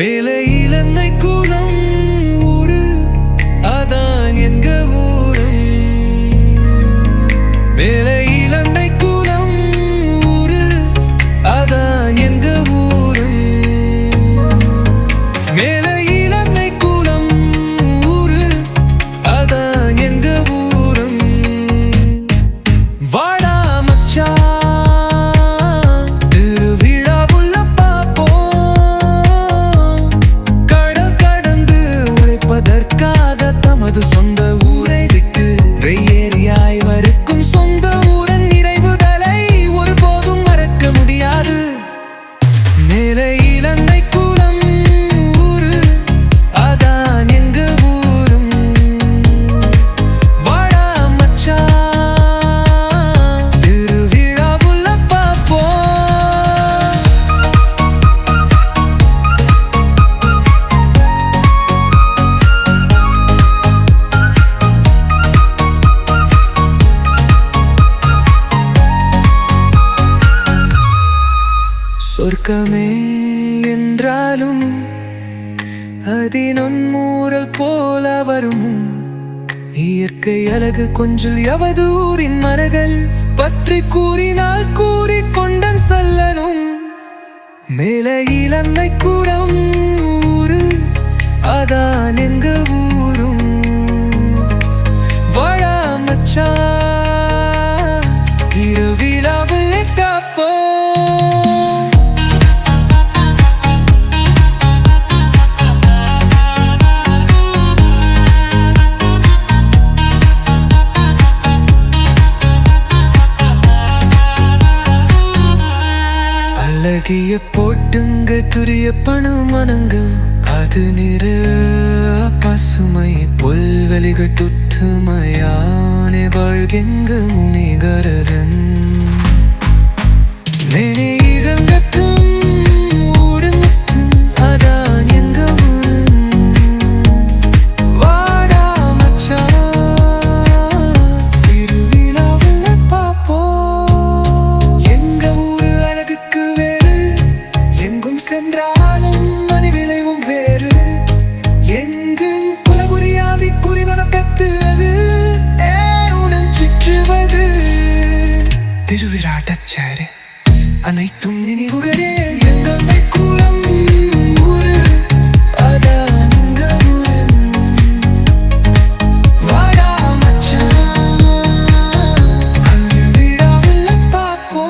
மேலே இலங்கை குலம் ஊரு அதான் எங்க ஊரும். மேலே இலங்கை குலம் ஊரு அதான் எங்க ஊரும். மேலே இலங்கை குலம் ஊரு அதான் எங்க ஊரும். வாடா மச்சான் சொந்த ஊரை விட்டு ஏறியாய் வரைக்கும் சொந்த ஊரன் நிறைவுதலை ஒருபோதும் மறக்க முடியாது. மேலே இலங்கை குலம் ஊரு அதான் எங்க ஊரும். வாடா மச்சான் திருவிழாவுள்ள பாப்போம். சொர்க்கமே என்றாலும் அதினொன்மூரல் போல வரும். இயற்கை அழகு கொஞ்சல் யவதூரின் மரகள் பற்றி கூறினால் கூறிக்கொண்டன் செல்லனும். மேலே இலங்கை குலம் ஊரு அதான் எங்க ஊரும். வாடா மச்சான் திருவிழாவில் காப்போம். அழகிய போட்டுங்க துரிய பணமனங்க அது நிற பசுமை புல்வெளிகட்டுத்துமையானே வாழ்கெங்க முனிகரன். நினைகங்கட்டும் ஊடுமுத்தும் அதான் எங்க ஊரும். வாடா மச்சான் திருவிழாவுள்ள பாப்போம். எங்க ஊரு அழகுக்கு எங்கும் சென்றாலும் மணி விளைவும் வேறு. எங்கும் குலபுரியாதி குறிவன பெற்றது உடன் சுற்றுவது திருவிழாட்டச்சாரு அனைத்தும் நினைவுகளே. எங்கள் குலம் ஊரு அதான் எங்க ஊரும். வாடா மச்சான் திருவிழாவுள்ள பாப்போம்.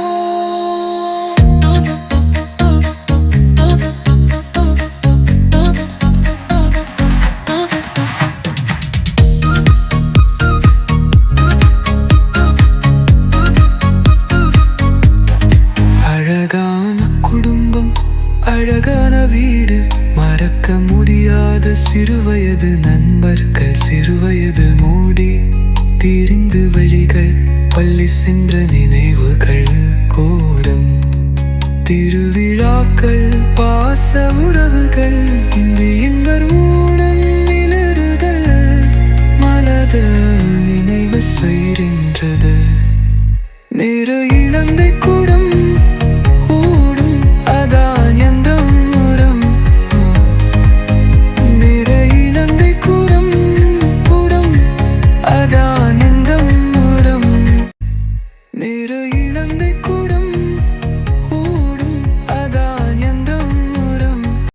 அழகான குடும்பம் அழகான வீடு மறக்க முடியாத சிறுவயது நண்பர்கள் சிறுவயது மூடி திரிந்து வழிகள் பள்ளி சென்ற நினைவுகள் கோடம் திருவிழாக்கள் பாச உறவுகள் இந்த எங்கள் மூடம் மிளறுதல் மலத நினைவு செய்கின்றது. நேர இலங்கை குடம் ஊடும் அதான் எந்த ஊரும். நேர இலங்கை குடம் ஊடும் அதான் எந்த ஊரும். நேர இலங்கை